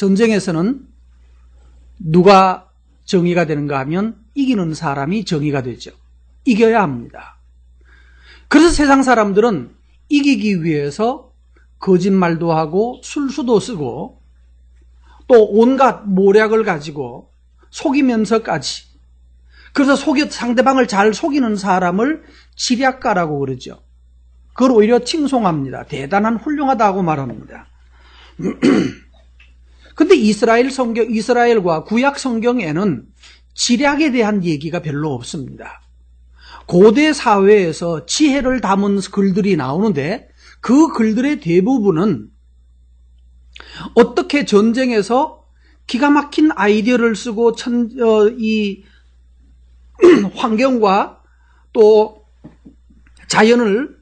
전쟁에서는 누가 정의가 되는가 하면 이기는 사람이 정의가 되죠. 이겨야 합니다. 그래서 세상 사람들은 이기기 위해서 거짓말도 하고 술수도 쓰고 또 온갖 모략을 가지고 속이면서까지, 그래서 상대방을 잘 속이는 사람을 지략가라고 그러죠. 그걸 오히려 칭송합니다. 대단한 훌륭하다고 말합니다. 근데 이스라엘과 구약 성경에는 지략에 대한 얘기가 별로 없습니다. 고대 사회에서 지혜를 담은 글들이 나오는데 그 글들의 대부분은 어떻게 전쟁에서 기가 막힌 아이디어를 쓰고 이 환경과 또 자연을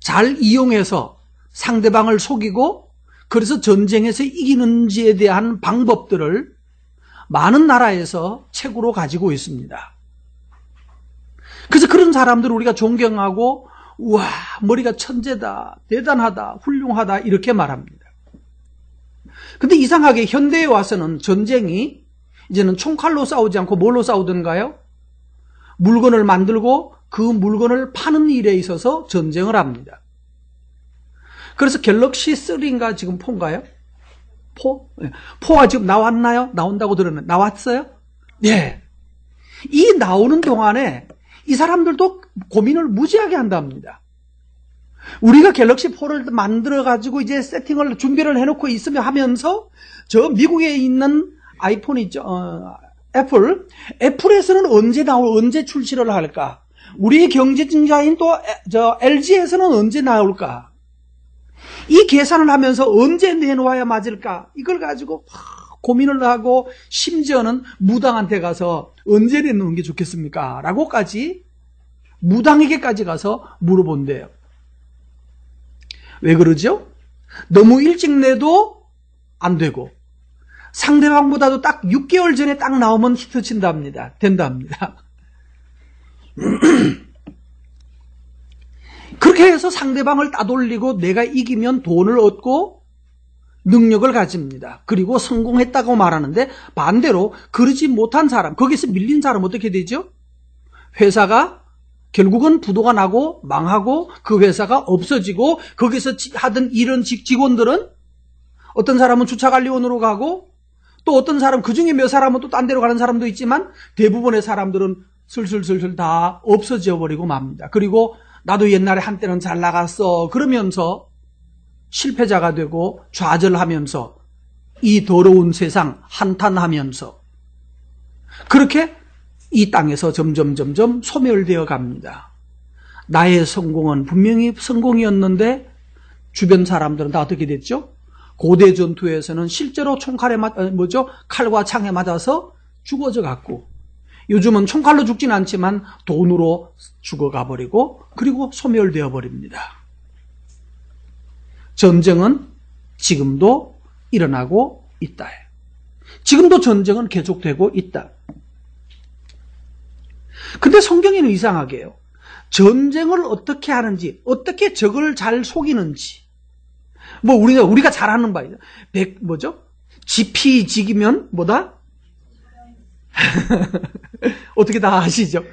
잘 이용해서 상대방을 속이고 그래서 전쟁에서 이기는지에 대한 방법들을 많은 나라에서 책으로 가지고 있습니다. 그래서 그런 사람들을 우리가 존경하고 우와, 머리가 천재다, 대단하다, 훌륭하다 이렇게 말합니다. 근데 이상하게 현대에 와서는 전쟁이 이제는 총칼로 싸우지 않고 뭘로 싸우던가요? 물건을 만들고 그 물건을 파는 일에 있어서 전쟁을 합니다. 그래서 갤럭시 3인가 지금 4인가요? 4? 4가 지금 나왔나요? 나온다고 들었는데 나왔어요? 예. 이 나오는 동안에 이 사람들도 고민을 무지하게 한답니다. 우리가 갤럭시 4를 만들어가지고 이제 세팅을 준비를 해놓고 있으며 하면서 저 미국에 있는 아이폰 있죠? 애플에서는 언제 출시를 할까? 우리의 경쟁자인 또 LG에서는 언제 나올까? 이 계산을 하면서 언제 내놓아야 맞을까? 이걸 가지고 고민을 하고 심지어는 무당한테 가서 언제 내놓는 게 좋겠습니까? 라고까지 무당에게까지 가서 물어본대요. 왜 그러죠? 너무 일찍 내도 안 되고 상대방보다도 딱 6개월 전에 딱 나오면 히트 친답니다. 된답니다. 그렇게 해서 상대방을 따돌리고 내가 이기면 돈을 얻고 능력을 가집니다. 그리고 성공했다고 말하는데 반대로 그러지 못한 사람, 거기서 밀린 사람 어떻게 되죠? 회사가 결국은 부도가 나고 망하고 그 회사가 없어지고 거기서 하던 이런 직원들은 어떤 사람은 주차관리원으로 가고 또 어떤 사람, 그중에 몇 사람은 또 딴 데로 가는 사람도 있지만 대부분의 사람들은 슬슬슬슬 다 없어져 버리고 맙니다. 그리고 나도 옛날에 한때는 잘 나갔어 그러면서 실패자가 되고 좌절하면서 이 더러운 세상 한탄하면서 그렇게 이 땅에서 점점 소멸되어 갑니다. 나의 성공은 분명히 성공이었는데 주변 사람들은 다 어떻게 됐죠? 고대 전투에서는 실제로 칼과 창에 맞아서 죽어져 갔고 요즘은 총칼로 죽진 않지만 돈으로 죽어가 버리고 그리고 소멸되어 버립니다. 전쟁은 지금도 일어나고 있다. 지금도 전쟁은 계속되고 있다. 근데 성경에는 이상하게요. 전쟁을 어떻게 하는지, 어떻게 적을 잘 속이는지, 뭐 우리가 잘하는 바예요. 지피지기면 뭐다? 어떻게 다 아시죠?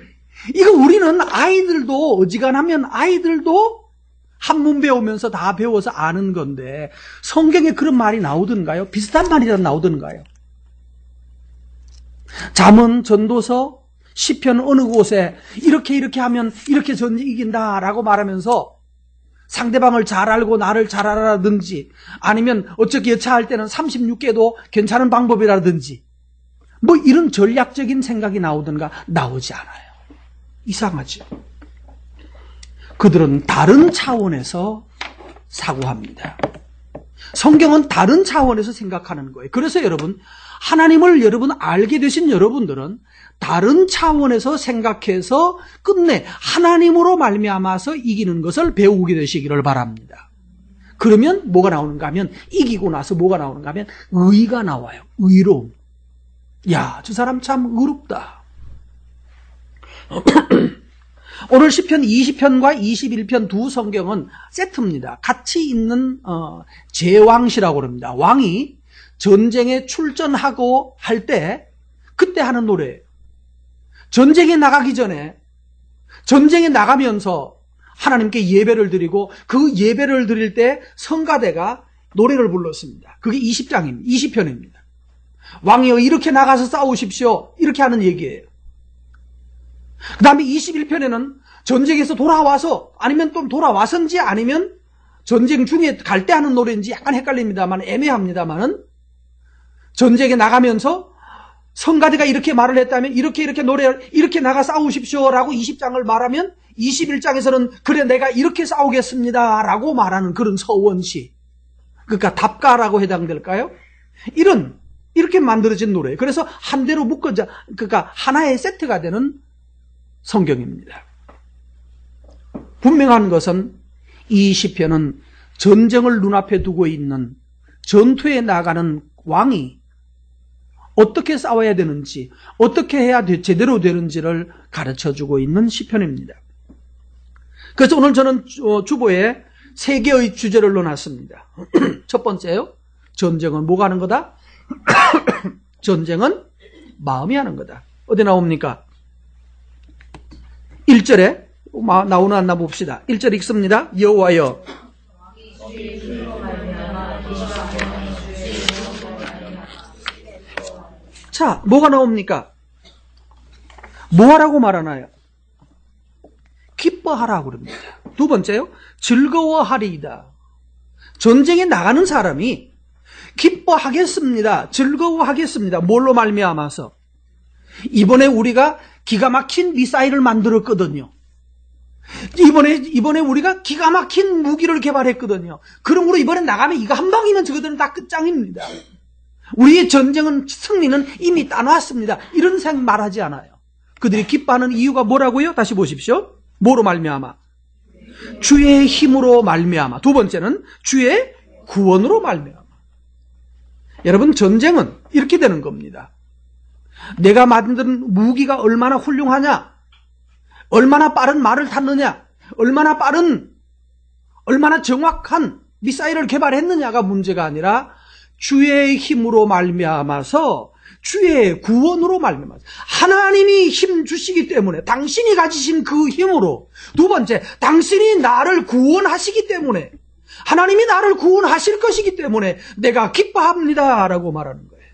이거 우리는 아이들도 어지간하면 아이들도 한문 배우면서 다 배워서 아는 건데 성경에 그런 말이 나오던가요? 비슷한 말이라도 나오던가요? 잠언, 전도서, 시편 어느 곳에 이렇게 하면 이렇게 전쟁 이긴다라고 말하면서 상대방을 잘 알고 나를 잘 알아라든지 아니면 어떻게 여차할 때는 36개도 괜찮은 방법이라든지 뭐 이런 전략적인 생각이 나오던가 나오지 않아요. 이상하죠. 그들은 다른 차원에서 사고합니다. 성경은 다른 차원에서 생각하는 거예요. 그래서 하나님을 알게 되신 여러분들은 다른 차원에서 생각해서 끝내 하나님으로 말미암아서 이기는 것을 배우게 되시기를 바랍니다. 그러면 뭐가 나오는가 하면 이기고 나서 뭐가 나오는가 하면 의가 나와요. 의로움. 야, 저 사람 참 의롭다. 오늘 시편 20편과 21편 두 성경은 세트입니다. 같이 있는 제왕시라고 합니다. 왕이 전쟁에 출전하고 할 때 그때 하는 노래예요. 전쟁에 나가기 전에 전쟁에 나가면서 하나님께 예배를 드리고 그 예배를 드릴 때 성가대가 노래를 불렀습니다. 그게 20장입니다. 20편입니다. 왕이여 이렇게 나가서 싸우십시오. 이렇게 하는 얘기예요. 그 다음에 21편에는 전쟁에서 돌아와서 아니면 또 돌아와선지 아니면 전쟁 중에 갈 때 하는 노래인지 약간 헷갈립니다만 애매합니다만은 전쟁에 나가면서 성가대가 이렇게 말을 했다면 이렇게 이렇게 나가 싸우십시오라고 20장을 말하면 21장에서는 그래 내가 이렇게 싸우겠습니다라고 말하는 그런 서원시, 그러니까 답가라고 해당될까요? 이렇게 만들어진 노래예요. 그래서 한 대로 묶어져, 그러니까 하나의 세트가 되는 성경입니다. 분명한 것은 이 시편은 전쟁을 눈앞에 두고 있는 전투에 나가는 왕이 어떻게 싸워야 되는지, 어떻게 해야 제대로 되는지를 가르쳐주고 있는 시편입니다. 그래서 오늘 저는 주보에 3개의 주제를 넣어놨습니다. 첫 번째요, 전쟁은 뭐가 하는 거다? 전쟁은 마음이 하는 거다. 어디 나옵니까? 1절에 나오나 안 나 봅시다. 1절 읽습니다. 여호와여 자, 뭐가 나옵니까? 뭐하라고 말하나요? 기뻐하라고 그럽니다. 두 번째요, 즐거워하리이다. 전쟁에 나가는 사람이 기뻐하겠습니다. 즐거워하겠습니다. 뭘로 말미암아서? 이번에 우리가 기가 막힌 미사일을 만들었거든요. 이번에 우리가 기가 막힌 무기를 개발했거든요. 그러므로 이번에 나가면 이거 한 방이면 저거들은 다 끝장입니다. 우리의 전쟁은 승리는 이미 따놨습니다. 이런 생각 말하지 않아요. 그들이 기뻐하는 이유가 뭐라고요? 다시 보십시오. 뭐로 말미암아? 주의 힘으로 말미암아. 두 번째는 주의 구원으로 말미암아. 여러분, 전쟁은 이렇게 되는 겁니다. 내가 만든 무기가 얼마나 훌륭하냐, 얼마나 빠른 말을 탔느냐, 얼마나 정확한 미사일을 개발했느냐가 문제가 아니라 주의 힘으로 말미암아서, 주의 구원으로 말미암아서, 하나님이 힘 주시기 때문에, 당신이 가지신 그 힘으로, 두 번째, 당신이 나를 구원하시기 때문에, 하나님이 나를 구원하실 것이기 때문에 내가 기뻐합니다 라고 말하는 거예요.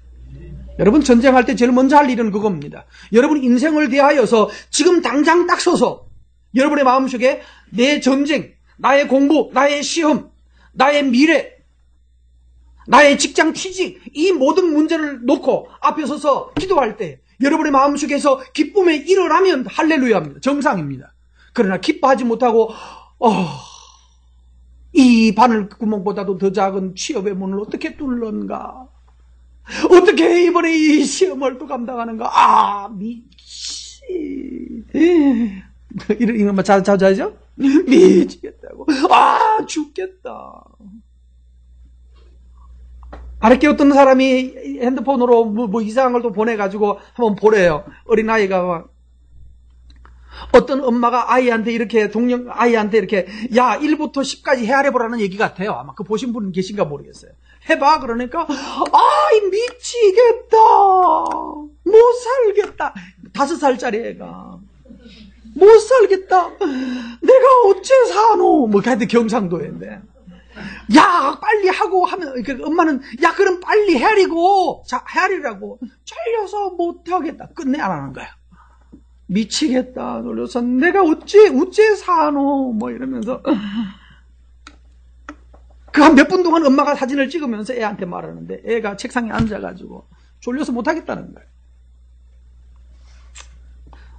여러분, 전쟁할 때 제일 먼저 할 일은 그겁니다. 여러분 인생을 대하여서 지금 당장 딱 서서 여러분의 마음속에 내 전쟁, 나의 공부, 나의 시험, 나의 미래, 나의 직장 취직, 이 모든 문제를 놓고 앞에 서서 기도할 때 여러분의 마음속에서 기쁨에 일어나면 할렐루야입니다. 정상입니다. 그러나 기뻐하지 못하고 이 바늘구멍보다도 더 작은 취업의 문을 어떻게 뚫는가, 어떻게 이번에 이 시험을 또 감당하는가, 이런 거 자주 하죠? 미치겠다고, 죽겠다. 아랫게 어떤 사람이 핸드폰으로 뭐 이상한 걸 또 보내가지고 한번 보래요. 어린아이가 막. 어떤 엄마가 아이한테 이렇게 야 1부터 10까지 헤아려보라는 얘기 같아요. 아마 그 보신 분 계신가 모르겠어요. 해봐. 그러니까 미치겠다, 못 살겠다. 5살짜리 애가 못 살겠다, 내가 어째 사노, 뭐 하여튼 경상도인데, 야 빨리 하고 하면 엄마는 야 그럼 빨리 헤아리라고 쫄려서 못하겠다, 끝내 안 하는 거야. 미치겠다, 놀려서 내가 어째 사노, 뭐 이러면서 그 한 몇 분 동안 엄마가 사진을 찍으면서 애한테 말하는데 애가 책상에 앉아가지고 졸려서 못하겠다는 거예요.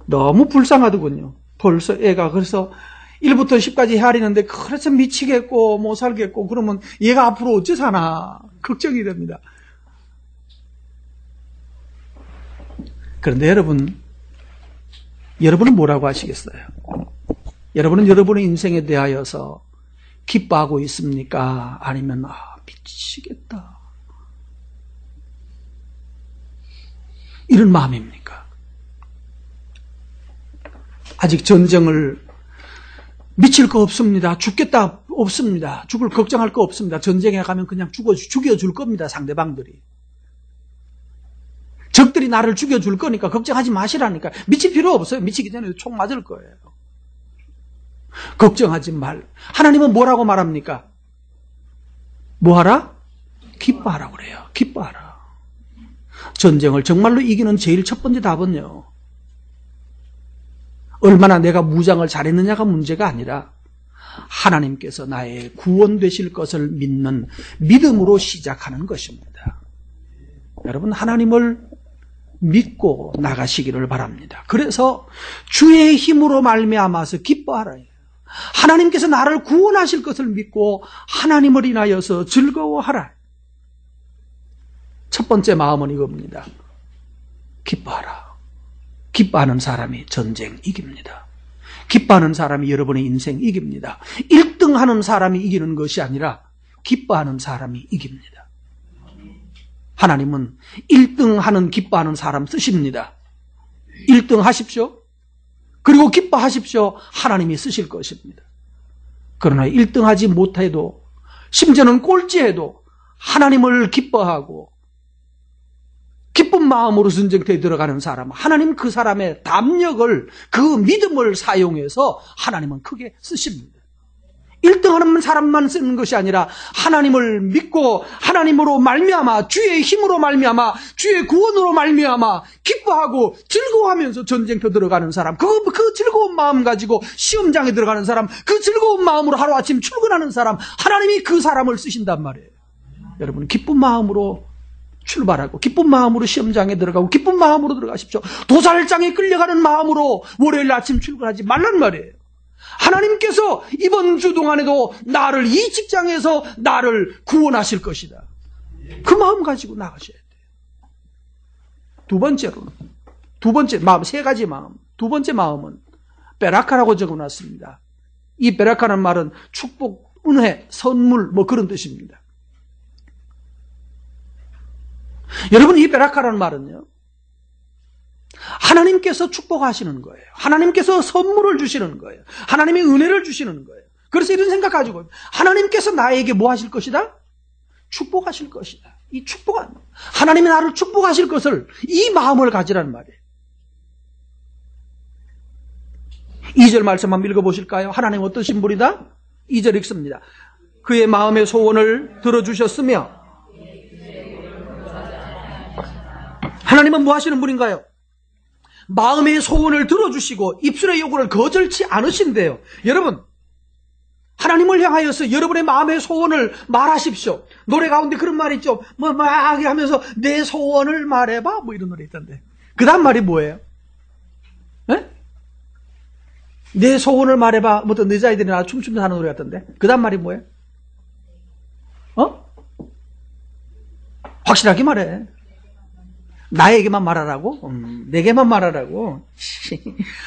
너무 불쌍하더군요. 벌써 애가 그래서 1부터 10까지 헤아리는데 그래서 미치겠고 못 살겠고, 그러면 얘가 앞으로 어째 사나 걱정이 됩니다. 그런데 여러분은 뭐라고 하시겠어요? 여러분은 여러분의 인생에 대하여서 기뻐하고 있습니까? 아니면 미치겠다, 이런 마음입니까? 아직 전쟁을 미칠 거 없습니다, 죽겠다 없습니다, 죽을 걱정할 거 없습니다. 전쟁에 가면 그냥 죽여줄 겁니다, 상대방들이. 놈들이 나를 죽여줄 거니까 걱정하지 마시라니까. 미칠 필요 없어요. 미치기 전에 총 맞을 거예요. 걱정하지 말. 하나님은 뭐라고 말합니까? 뭐하라? 기뻐하라 그래요. 기뻐하라. 전쟁을 정말로 이기는 제일 첫 번째 답은요, 얼마나 내가 무장을 잘했느냐가 문제가 아니라 하나님께서 나의 구원 되실 것을 믿는 믿음으로 시작하는 것입니다. 여러분, 하나님을 믿고 나가시기를 바랍니다. 그래서 주의 힘으로 말미암아서 기뻐하라. 하나님께서 나를 구원하실 것을 믿고 하나님을 인하여서 즐거워하라. 첫 번째 마음은 이겁니다. 기뻐하라. 기뻐하는 사람이 전쟁 이깁니다. 기뻐하는 사람이 여러분의 인생 이깁니다. 1등 하는 사람이 이기는 것이 아니라 기뻐하는 사람이 이깁니다. 하나님은 1등 하는 기뻐하는 사람 쓰십니다. 1등 하십시오. 그리고 기뻐하십시오. 하나님이 쓰실 것입니다. 그러나 1등 하지 못해도, 심지어는 꼴찌해도 하나님을 기뻐하고 기쁜 마음으로 전쟁터에 들어가는 사람, 하나님 그 사람의 담력을, 그 믿음을 사용해서 하나님은 크게 쓰십니다. 1등하는 사람만 쓰는 것이 아니라 하나님을 믿고 하나님으로 말미암아, 주의 힘으로 말미암아, 주의 구원으로 말미암아 기뻐하고 즐거워하면서 전쟁터 들어가는 사람, 그 즐거운 마음 가지고 시험장에 들어가는 사람, 그 즐거운 마음으로 하루아침 출근하는 사람, 하나님이 그 사람을 쓰신단 말이에요. 여러분, 기쁜 마음으로 출발하고 기쁜 마음으로 시험장에 들어가고 기쁜 마음으로 들어가십시오. 도살장에 끌려가는 마음으로 월요일 아침 출근하지 말란 말이에요. 하나님께서 이번 주 동안에도 나를, 이 직장에서 나를 구원하실 것이다. 그 마음 가지고 나가셔야 돼요. 두 번째 마음, 세 가지 마음. 두 번째 마음은 베라카라고 적어놨습니다. 이 베라카라는 말은 축복, 은혜, 선물 뭐 그런 뜻입니다. 여러분, 이 베라카라는 말은요, 하나님께서 축복하시는 거예요. 하나님께서 선물을 주시는 거예요. 하나님이 은혜를 주시는 거예요. 그래서 이런 생각 가지고, 하나님께서 나에게 뭐 하실 것이다? 축복하실 것이다. 이 하나님이 나를 축복하실 것을, 이 마음을 가지라는 말이에요. 2절 말씀 한번 읽어보실까요? 하나님 어떠신 분이다? 2절 읽습니다. 그의 마음의 소원을 들어주셨으며, 하나님은 뭐 하시는 분인가요? 마음의 소원을 들어주시고 입술의 요구를 거절치 않으신대요. 여러분, 하나님을 향하여서 여러분의 마음의 소원을 말하십시오. 노래 가운데 그런 말이 있죠. 막 하면서 내 소원을 말해봐, 뭐 이런 노래 있던데. 그 다음 말이 뭐예요? 네? 내 소원을 말해봐. 뭐 어떤 여자아이들이 나 춤추면서 하는 노래 같던데. 그 다음 말이 뭐예요? 확실하게 말해. 나에게만 말하라고? 내게만 말하라고?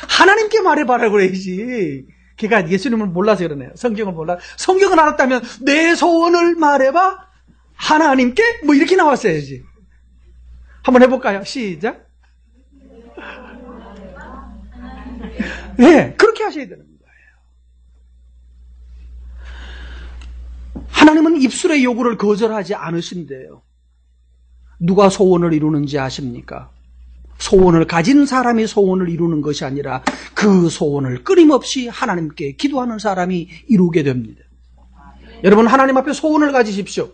하나님께 말해봐라고 그래야지. 걔가 예수님을 몰라서 그러네요. 성경을 몰라. 성경을 알았다면 내 소원을 말해봐. 하나님께? 뭐 이렇게 나왔어야지. 한번 해볼까요? 시작. 네, 그렇게 하셔야 되는 거예요. 하나님은 입술의 요구를 거절하지 않으신대요. 누가 소원을 이루는지 아십니까? 소원을 가진 사람이 소원을 이루는 것이 아니라 그 소원을 끊임없이 하나님께 기도하는 사람이 이루게 됩니다. 여러분, 하나님 앞에 소원을 가지십시오.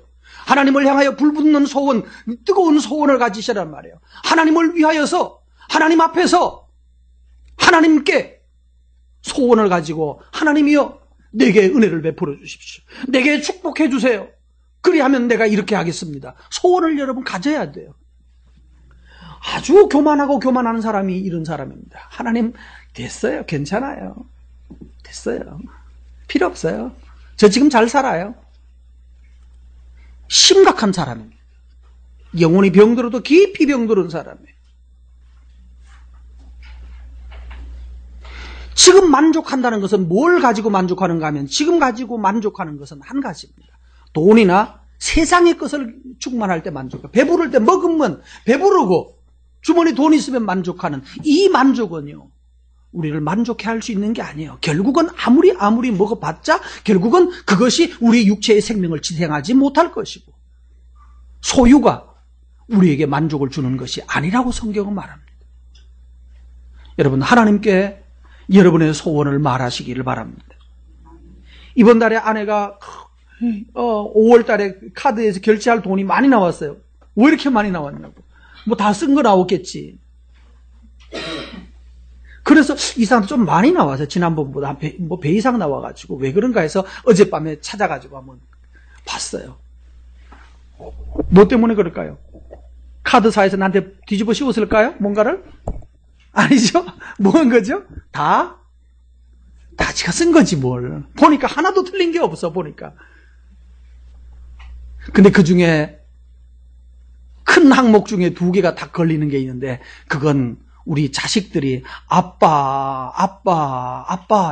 하나님을 향하여 불붙는 소원, 뜨거운 소원을 가지시란 말이에요. 하나님을 위하여서 하나님 앞에서 하나님께 소원을 가지고, 하나님이여 내게 은혜를 베풀어 주십시오. 내게 축복해 주세요. 그리하면 내가 이렇게 하겠습니다. 소원을 여러분 가져야 돼요. 아주 교만하는 사람이 이런 사람입니다. 하나님, 됐어요. 괜찮아요. 됐어요. 필요 없어요. 저 지금 잘 살아요. 심각한 사람입니다. 영혼이 병들어도 깊이 병들은 사람이에요. 지금 만족한다는 것은 뭘 가지고 만족하는가 하면, 지금 가지고 만족하는 것은 한 가지입니다. 돈이나 세상의 것을 충만할 때 만족해. 배부를 때 먹으면 배부르고 주머니 돈 있으면 만족하는 이 만족은요, 우리를 만족해 할 수 있는 게 아니에요. 결국은 아무리 먹어봤자 결국은 그것이 우리 육체의 생명을 지탱하지 못할 것이고, 소유가 우리에게 만족을 주는 것이 아니라고 성경은 말합니다. 여러분, 하나님께 여러분의 소원을 말하시기를 바랍니다. 이번 달에 아내가 5월 달에 카드에서 결제할 돈이 많이 나왔어요. 왜 이렇게 많이 나왔냐고. 뭐 다 쓴 거 나왔겠지. 그래서 이상도 좀 많이 나와서 지난번보다 배 이상 나와가지고 왜 그런가 해서 어젯밤에 찾아가지고 한번 봤어요. 뭐 때문에 그럴까요? 카드사에서 나한테 뒤집어 씌웠을까요? 뭔가를? 아니죠? 뭐 한 거죠? 다 지가 쓴 거지 뭘. 보니까 하나도 틀린 게 없어 보니까. 근데 그 중에 큰 항목 중에 2개가 다 걸리는 게 있는데 그건 우리 자식들이 아빠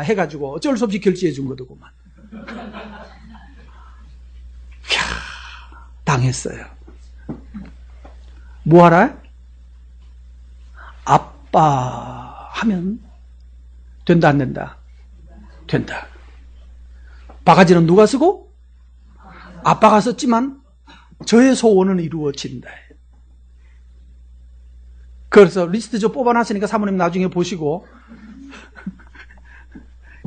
해가지고 어쩔 수 없이 결제해 준 거더구만. 당했어요. 뭐 알아요? 아빠 하면 된다 안 된다? 된다. 바가지는 누가 쓰고? 아빠가 썼지만 저의 소원은 이루어진다. 그래서 리스트 좀 뽑아놨으니까 사모님 나중에 보시고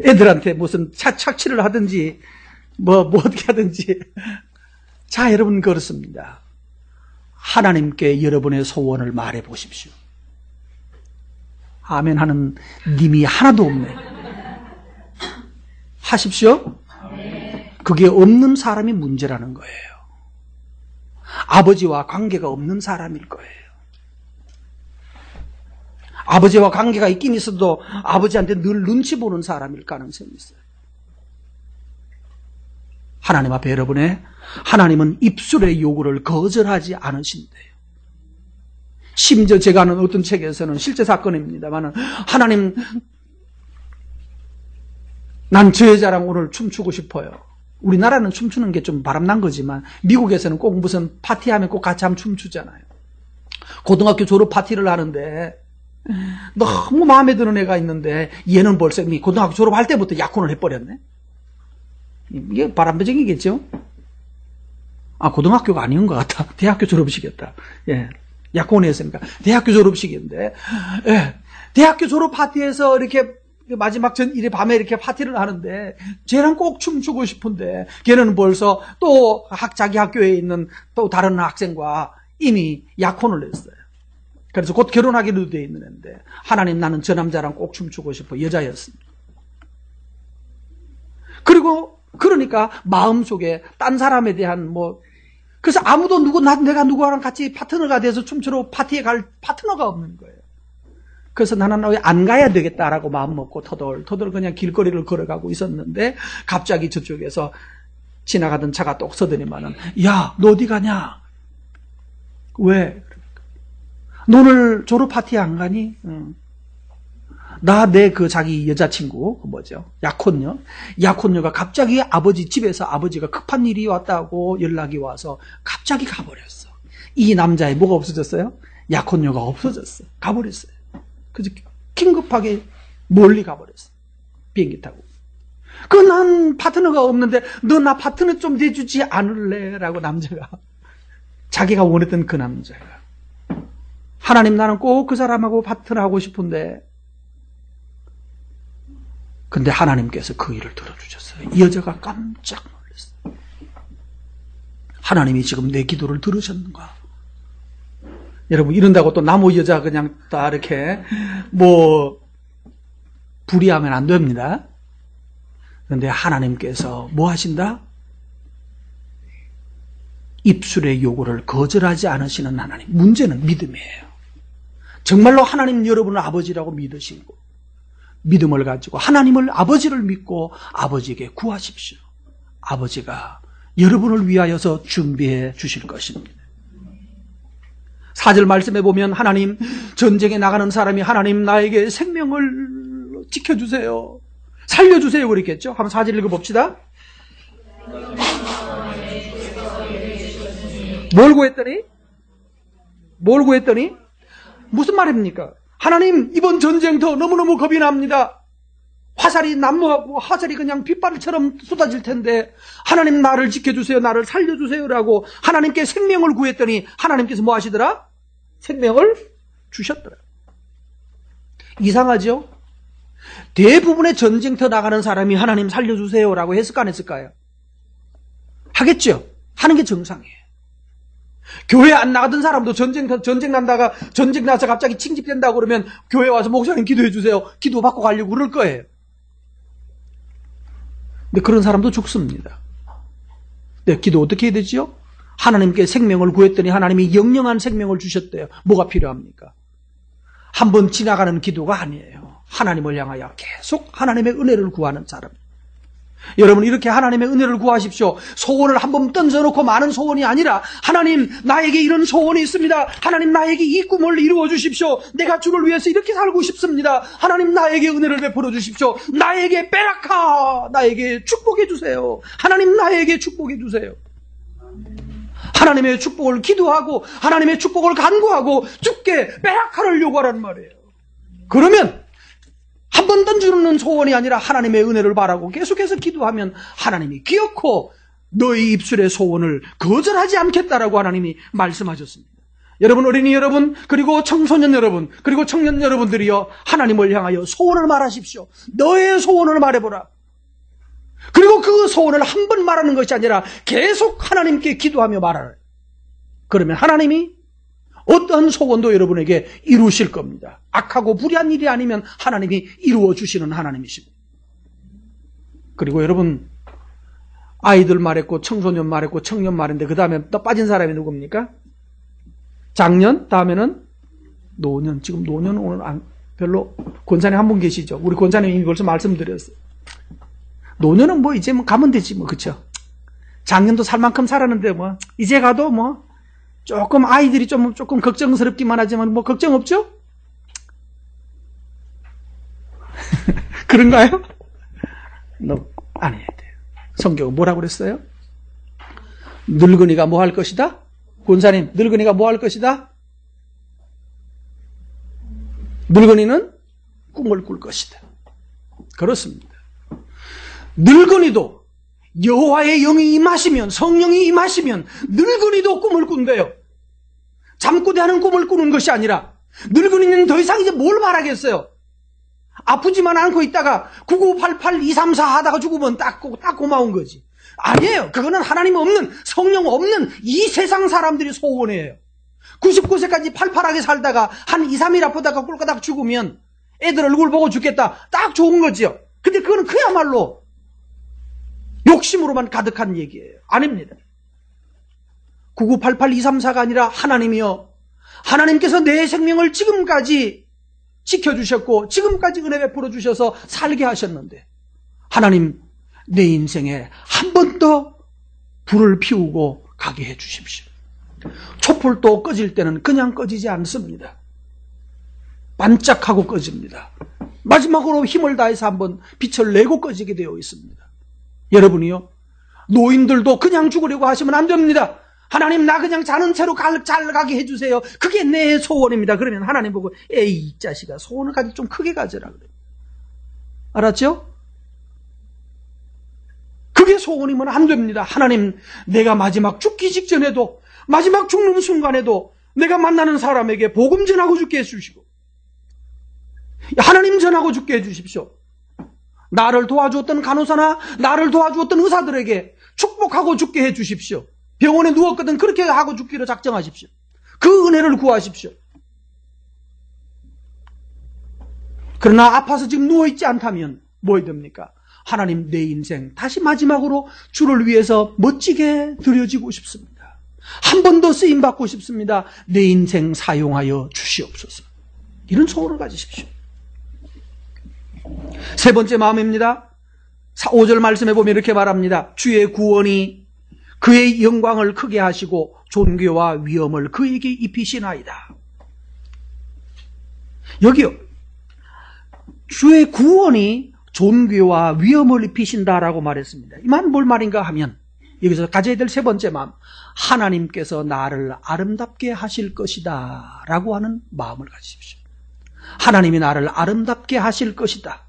애들한테 무슨 착취를 하든지 뭐 어떻게 하든지. 자, 여러분 그렇습니다. 하나님께 여러분의 소원을 말해 보십시오. 아멘 하는 님이 하나도 없네. 하십시오. 그게 없는 사람이 문제라는 거예요. 아버지와 관계가 없는 사람일 거예요. 아버지와 관계가 있긴 있어도 아버지한테 늘 눈치 보는 사람일 가능성이 있어요. 하나님 앞에 여러분의 하나님은 입술의 요구를 거절하지 않으신대요. 심지어 제가 아는 어떤 책에서는 실제 사건입니다만 하나님 난 저 여자랑 오늘 춤추고 싶어요. 우리나라는 춤추는 게 좀 바람난 거지만 미국에서는 꼭 무슨 파티하면 꼭 같이 한번 춤추잖아요. 고등학교 졸업 파티를 하는데 너무 마음에 드는 애가 있는데 얘는 벌써 고등학교 졸업할 때부터 약혼을 해버렸네. 이게 바람배정이겠죠? 아, 고등학교가 아닌 것 같다. 대학교 졸업식이었다. 예. 약혼했으니까. 대학교 졸업식인데, 예. 대학교 졸업 파티에서 이렇게 마지막 전일의 밤에 이렇게 파티를 하는데, 쟤랑 꼭 춤추고 싶은데, 걔는 벌써 또 자기 학교에 있는 또 다른 학생과 이미 약혼을 했어요. 그래서 곧 결혼하기로 돼 있는 애인데, 하나님 나는 저 남자랑 꼭 춤추고 싶어. 여자였습니다. 그리고, 그러니까 마음속에 딴 사람에 대한 그래서 아무도 내가 누구랑 같이 파트너가 돼서 춤추러 파티에 갈 파트너가 없는 거예요. 그래서 나는 왜 안 가야 되겠다라고 마음 먹고 터덜 그냥 길거리를 걸어가고 있었는데 갑자기 저쪽에서 지나가던 차가 똑 서더니만은 야, 너 어디 가냐? 왜? 너 오늘 졸업 파티에 안 가니? 응. 내 자기 여자친구, 약혼녀가 갑자기 아버지 집에서 아버지가 급한 일이 왔다고 연락이 와서 갑자기 가버렸어. 이 남자의 뭐가 없어졌어요? 약혼녀가 없어졌어. 가버렸어요. 그래서 긴급하게 멀리 가버렸어. 비행기 타고. 난 파트너가 없는데 너 나 파트너 좀 돼주지 않을래? 라고 남자가. 자기가 원했던 그 남자가. 하나님 나는 꼭 그 사람하고 파트너 하고 싶은데 근데 하나님께서 그 일을 들어주셨어요. 이 여자가 깜짝 놀랐어요. 하나님이 지금 내 기도를 들으셨는가? 여러분 이런다고 또 나무 여자 그냥 다 이렇게 불이하면 안 됩니다. 그런데 하나님께서 뭐 하신다? 입술의 요구를 거절하지 않으시는 하나님. 문제는 믿음이에요. 정말로 하나님 여러분을 아버지라고 믿으시고 믿음을 가지고 하나님을 아버지를 믿고 아버지에게 구하십시오. 아버지가 여러분을 위하여서 준비해 주실 것입니다. 4절 말씀에 보면 하나님 전쟁에 나가는 사람이 하나님 나에게 생명을 지켜주세요. 살려주세요 그랬겠죠? 한번 4절 읽어봅시다. 뭘 구했더니 무슨 말입니까? 하나님 이번 전쟁터 너무너무 겁이 납니다. 화살이 난무하고 화살이 그냥 빗발처럼 쏟아질 텐데 하나님 나를 지켜주세요, 나를 살려주세요라고 하나님께 생명을 구했더니 하나님께서 뭐 하시더라? 생명을 주셨더라. 이상하죠? 대부분의 전쟁터 나가는 사람이 하나님 살려주세요라고 했을까 안 했을까요? 하겠죠. 하는 게 정상이에요. 교회 안 나가던 사람도 전쟁 나서 갑자기 징집된다고 그러면 교회 와서 목사님 기도해 주세요. 기도 받고 가려고 그럴 거예요. 근데 그런 사람도 죽습니다. 네, 기도 어떻게 해야 되죠? 하나님께 생명을 구했더니 하나님이 영영한 생명을 주셨대요. 뭐가 필요합니까? 한번 지나가는 기도가 아니에요. 하나님을 향하여 계속 하나님의 은혜를 구하는 사람. 여러분 이렇게 하나님의 은혜를 구하십시오. 소원을 한번 던져놓고 많은 소원이 아니라 하나님 나에게 이런 소원이 있습니다. 하나님 나에게 이 꿈을 이루어 주십시오. 내가 주를 위해서 이렇게 살고 싶습니다. 하나님 나에게 은혜를 베풀어 주십시오. 나에게 베라카 나에게 축복해 주세요. 하나님 나에게 축복해 주세요. 하나님의 축복을 기도하고 하나님의 축복을 간구하고 주께 베라카를 요구하라는 말이에요. 그러면 한 번 던지는 소원이 아니라 하나님의 은혜를 바라고 계속해서 기도하면 하나님이 기어코 너희 입술의 소원을 거절하지 않겠다라고 하나님이 말씀하셨습니다. 여러분 어린이 여러분 그리고 청소년 여러분 그리고 청년 여러분들이여 하나님을 향하여 소원을 말하십시오. 너의 소원을 말해보라. 그리고 그 소원을 한 번 말하는 것이 아니라 계속 하나님께 기도하며 말하라. 그러면 하나님이 어떤 소원도 여러분에게 이루실 겁니다. 악하고 불의한 일이 아니면 하나님이 이루어 주시는 하나님이십니다. 그리고 여러분 아이들 말했고 청소년 말했고 청년 말인데 그 다음에 또 빠진 사람이 누굽니까? 장년 다음에는 노년. 지금 노년은 오늘 별로 권사님 한 분 계시죠? 우리 권사님 이미 벌써 말씀드렸어요. 노년은 뭐 이제 뭐 가면 되지 뭐 그쵸? 작년도 살 만큼 살았는데 뭐 이제 가도 뭐 조금 아이들이 조금 걱정스럽기만 하지만 뭐 걱정 없죠? 그런가요? 아니에요. 성경은 뭐라고 그랬어요? 늙은이가 뭐 할 것이다? 권사님, 늙은이가 뭐 할 것이다? 늙은이는 꿈을 꿀 것이다. 그렇습니다. 늙은이도 여호와의 영이 임하시면 성령이 임하시면 늙은이도 꿈을 꾼대요. 잠꼬대하는 꿈을 꾸는 것이 아니라 늙은이는 더 이상 이제 뭘 말하겠어요. 아프지만 않고 있다가 9988 234 하다가 죽으면 딱 고마운 거지. 아니에요. 그거는 하나님 없는 성령 없는 이 세상 사람들이 소원이에요. 99세까지 팔팔하게 살다가 한 2, 3일 아프다가 꿀까닥 죽으면 애들 얼굴 보고 죽겠다. 딱 좋은 거지요. 근데 그거는 그야말로 욕심으로만 가득한 얘기예요. 아닙니다. 9988 234가 아니라 하나님이요. 하나님께서 내 생명을 지금까지 지켜주셨고 지금까지 은혜 베풀어 주셔서 살게 하셨는데 하나님 내 인생에 한 번 더 불을 피우고 가게 해 주십시오. 촛불도 꺼질 때는 그냥 꺼지지 않습니다. 반짝하고 꺼집니다. 마지막으로 힘을 다해서 한번 빛을 내고 꺼지게 되어 있습니다. 여러분이요, 노인들도 그냥 죽으려고 하시면 안 됩니다. 하나님 나 그냥 자는 채로 잘 가게 해주세요. 그게 내 소원입니다. 그러면 하나님 보고 에이 이 자식아 소원을 가지 좀 크게 가져라 그래요. 알았죠? 그게 소원이면 안 됩니다. 하나님 내가 마지막 죽기 직전에도 마지막 죽는 순간에도 내가 만나는 사람에게 복음 전하고 죽게 해주시고 하나님 전하고 죽게 해주십시오. 나를 도와주었던 간호사나 나를 도와주었던 의사들에게 축복하고 죽게 해주십시오. 병원에 누웠거든 그렇게 하고 죽기로 작정하십시오. 그 은혜를 구하십시오. 그러나 아파서 지금 누워있지 않다면 뭐 해야 됩니까? 하나님 내 인생 다시 마지막으로 주를 위해서 멋지게 드려지고 싶습니다. 한 번 더 쓰임받고 싶습니다. 내 인생 사용하여 주시옵소서. 이런 소원을 가지십시오. 세 번째 마음입니다. 5절 말씀해 보면 이렇게 말합니다. 주의 구원이 그의 영광을 크게 하시고 존귀와 위엄을 그에게 입히시나이다. 여기요. 주의 구원이 존귀와 위엄을 입히신다라고 말했습니다. 이 말은 뭘 말인가 하면 여기서 가져야 될 세 번째 마음, 하나님께서 나를 아름답게 하실 것이다 라고 하는 마음을 가지십시오. 하나님이 나를 아름답게 하실 것이다.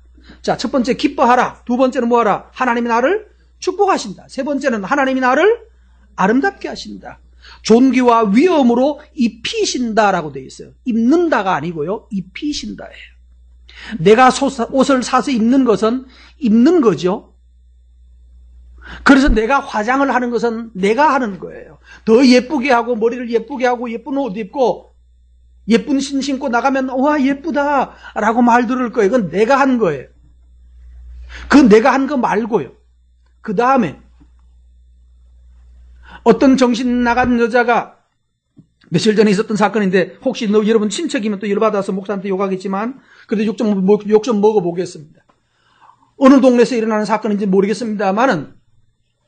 자, 첫 번째 기뻐하라. 두 번째는 뭐하라? 하나님이 나를 축복하신다. 세 번째는 하나님이 나를 아름답게 하신다. 존귀와 위엄으로 입히신다라고 되어 있어요. 입는다가 아니고요. 입히신다예요. 내가 옷을 사서 입는 것은 입는 거죠. 그래서 내가 화장을 하는 것은 내가 하는 거예요. 더 예쁘게 하고 머리를 예쁘게 하고 예쁜 옷 입고 예쁜 신 신고 나가면 와 예쁘다 라고 말 들을 거예요. 그건 내가 한 거예요. 그건 내가 한 거 말고요. 그 다음에 어떤 정신 나간 여자가 며칠 전에 있었던 사건인데 혹시 여러분 친척이면 또 열받아서 목사한테 욕하겠지만 그래도 욕 좀 먹어보겠습니다. 어느 동네에서 일어나는 사건인지 모르겠습니다만은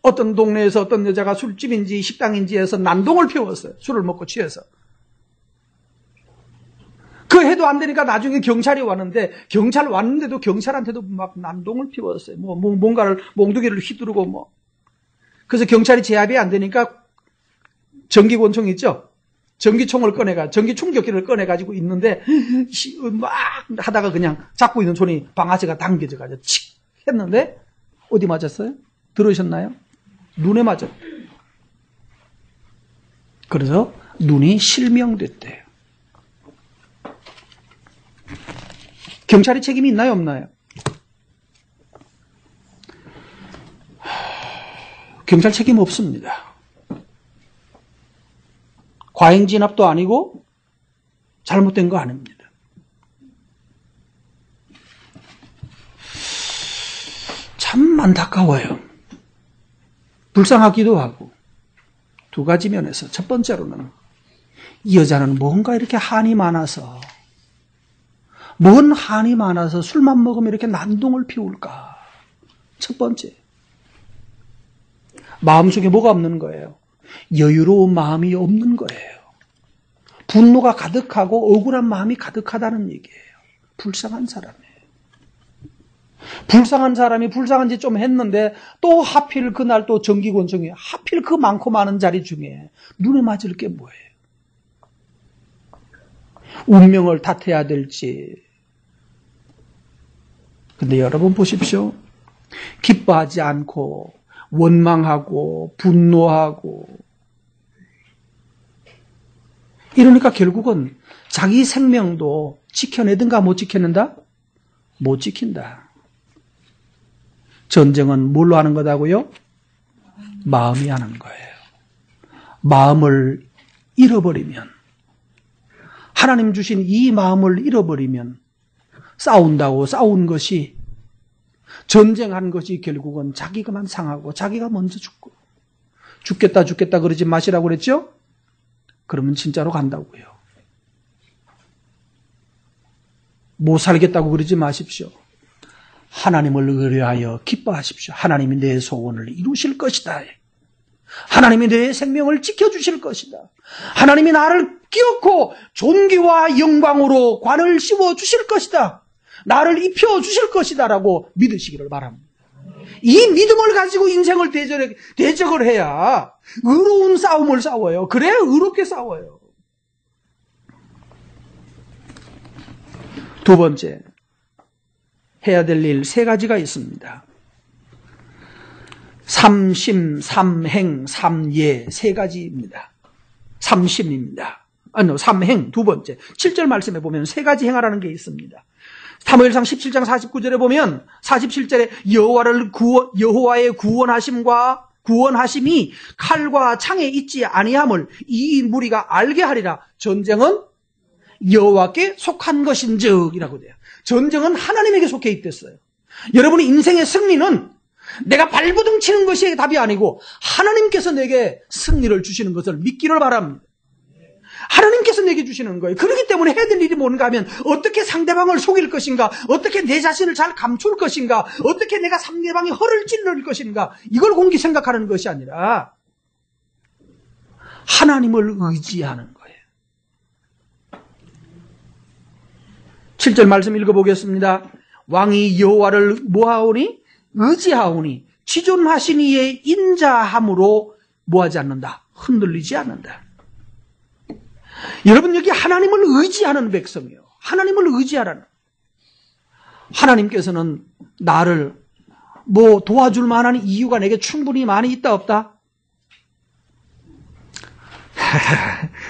어떤 동네에서 어떤 여자가 술집인지 식당인지에서 난동을 피웠어요. 술을 먹고 취해서. 그 해도 안 되니까 나중에 경찰이 왔는데 경찰 왔는데도 경찰한테도 막 난동을 피웠어요. 뭔가를 몽둥이를 휘두르고 뭐. 그래서 경찰이 제압이 안 되니까 전기권총 있죠? 전기총을 전기충격기를 꺼내가지고 있는데 막 하다가 그냥 잡고 있는 손이 방아쇠가 당겨져가지고 칙 했는데 어디 맞았어요? 들으셨나요? 눈에 맞았대요. 그래서 눈이 실명됐대요. 경찰이 책임이 있나요? 없나요? 경찰 책임 없습니다. 과잉진압도 아니고 잘못된 거 아닙니다. 참 안타까워요. 불쌍하기도 하고 두 가지 면에서 첫 번째로는 이 여자는 뭔가 이렇게 한이 많아서 뭔 한이 많아서 술만 먹으면 이렇게 난동을 피울까? 첫 번째. 마음속에 뭐가 없는 거예요? 여유로운 마음이 없는 거예요. 분노가 가득하고 억울한 마음이 가득하다는 얘기예요. 불쌍한 사람이에요. 불쌍한 사람이 불쌍한 짓 좀 했는데 또 하필 그날 또 정기권총이 하필 그 많고 많은 자리 중에 눈에 맞을 게 뭐예요? 운명을 탓해야 될지. 근데 여러분 보십시오. 기뻐하지 않고 원망하고 분노하고 이러니까 결국은 자기 생명도 지켜내든가 못 지켜낸다? 못 지킨다. 전쟁은 뭘로 하는 거다고요? 마음이 하는 거예요. 마음을 잃어버리면 하나님 주신 이 마음을 잃어버리면 싸운다고 싸운 것이 전쟁한 것이 결국은 자기가만 상하고 자기가 먼저 죽고 죽겠다 그러지 마시라고 그랬죠? 그러면 진짜로 간다고요. 못 살겠다고 그러지 마십시오. 하나님을 의뢰하여 기뻐하십시오. 하나님이 내 소원을 이루실 것이다. 하나님이 내 생명을 지켜주실 것이다. 하나님이 나를 끼얹고 존귀와 영광으로 관을 씌워주실 것이다. 나를 입혀주실 것이다 라고 믿으시기를 바랍니다. 이 믿음을 가지고 인생을 대적을 해야 의로운 싸움을 싸워요. 그래야 의롭게 싸워요. 두 번째, 해야 될 일 세 가지가 있습니다. 삼심, 삼행, 삼예 세 가지입니다. 삼심입니다. 삼행 두 번째. 7절 말씀에 보면 세 가지 행하라는 게 있습니다. 사무엘상 17장 49절에 보면 47절에 여호와의 구원하심이 칼과 창에 있지 아니함을 이 무리가 알게 하리라. 전쟁은 여호와께 속한 것인즉이라고 돼요. 전쟁은 하나님에게 속해 있댔어요. 여러분의 인생의 승리는 내가 발버둥 치는 것이 답이 아니고 하나님께서 내게 승리를 주시는 것을 믿기를 바랍니다. 하나님께서 내게 주시는 거예요. 그렇기 때문에 해야 될 일이 뭔가 하면 어떻게 상대방을 속일 것인가, 어떻게 내 자신을 잘 감출 것인가, 어떻게 내가 상대방의 허를 찔릴 것인가, 이걸 공기 생각하는 것이 아니라 하나님을 의지하는 거예요. 7절 말씀 읽어보겠습니다. 왕이 여호와를 뭐하오니? 의지하오니 지존하신 이의 인자함으로 뭐하지 않는다? 흔들리지 않는다. 여러분 여기 하나님을 의지하는 백성이에요. 하나님을 의지하라는. 하나님께서는 나를 뭐 도와줄 만한 이유가 내게 충분히 많이 있다 없다?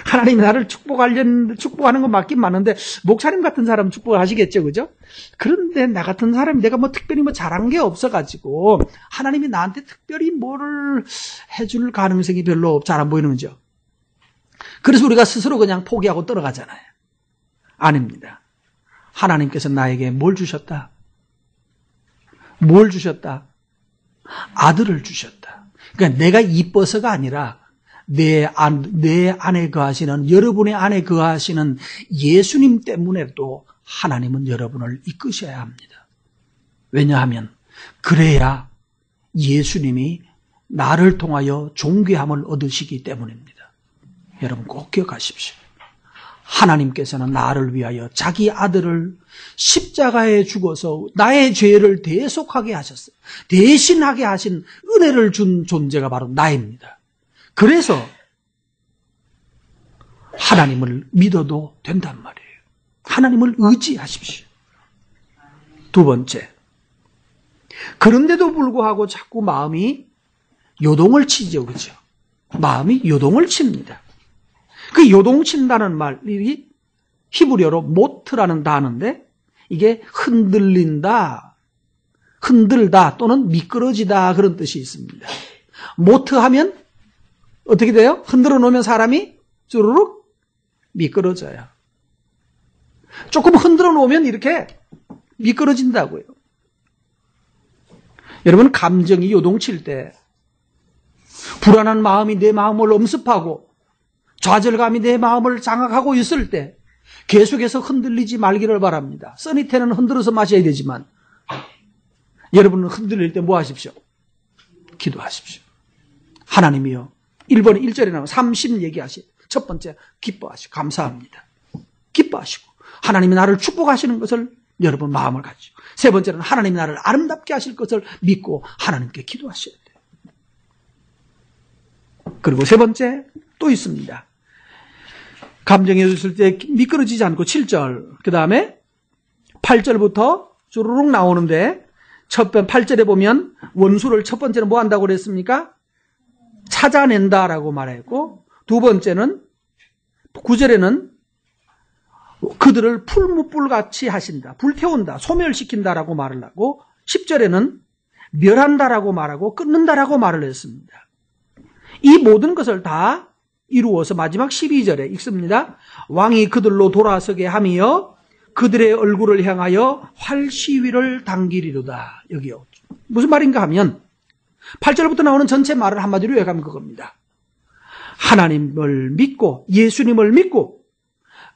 하나님이 나를 축복하는 건 맞긴 맞는데 목사님 같은 사람은 축복하시겠죠, 그죠? 그런데 나 같은 사람이 내가 뭐 특별히 뭐 잘한 게 없어가지고 하나님이 나한테 특별히 뭐를 해줄 가능성이 별로 잘 안 보이는 거죠. 그래서 우리가 스스로 그냥 포기하고 떨어가잖아요. 아닙니다. 하나님께서 나에게 뭘 주셨다? 뭘 주셨다? 아들을 주셨다. 그러니까 내가 이뻐서가 아니라 내 안에 거하시는, 여러분의 안에 거하시는 예수님 때문에도 하나님은 여러분을 이끄셔야 합니다. 왜냐하면 그래야 예수님이 나를 통하여 존귀함을 얻으시기 때문입니다. 여러분 꼭 기억하십시오. 하나님께서는 나를 위하여 자기 아들을 십자가에 죽어서 나의 죄를 대속하게 하셨어요. 대신하게 하신 은혜를 준 존재가 바로 나입니다. 그래서 하나님을 믿어도 된단 말이에요. 하나님을 의지하십시오. 두 번째, 그런데도 불구하고 자꾸 마음이 요동을 치죠, 그렇죠? 마음이 요동을 칩니다. 그 요동친다는 말이 히브리어로 모트라는 단어인데 이게 흔들린다, 흔들다 또는 미끄러지다 그런 뜻이 있습니다. 모트하면 어떻게 돼요? 흔들어 놓으면 사람이 쭈르륵 미끄러져요. 조금 흔들어 놓으면 이렇게 미끄러진다고요. 여러분 감정이 요동칠 때 불안한 마음이 내 마음을 엄습하고 좌절감이 내 마음을 장악하고 있을 때 계속해서 흔들리지 말기를 바랍니다. 써니테는 흔들어서 마셔야 되지만 여러분은 흔들릴 때 뭐 하십시오? 기도하십시오. 하나님이요. 1번에 1절에 나오면 30 얘기하시. 첫 번째 기뻐하시고 감사합니다. 기뻐하시고 하나님이 나를 축복하시는 것을 여러분 마음을 가지고 세 번째는 하나님이 나를 아름답게 하실 것을 믿고 하나님께 기도하셔야 돼요. 그리고 세 번째 또 있습니다. 감정이 있을 때 미끄러지지 않고 7절 그 다음에 8절부터 주르륵 나오는데 8절에 보면 원수를 첫 번째는 뭐 한다고 그랬습니까? 찾아낸다라고 말했고 두 번째는 9절에는 그들을 풀무불같이 하신다. 불태운다. 소멸시킨다라고 말을 하고 10절에는 멸한다라고 말하고 끊는다라고 말을 했습니다. 이 모든 것을 다 이루어서 마지막 12절에 읽습니다. 왕이 그들로 돌아서게 하며 그들의 얼굴을 향하여 활시위를 당기리로다. 여기요. 무슨 말인가 하면 8절부터 나오는 전체 말을 한마디로 요약하면 그겁니다. 하나님을 믿고 예수님을 믿고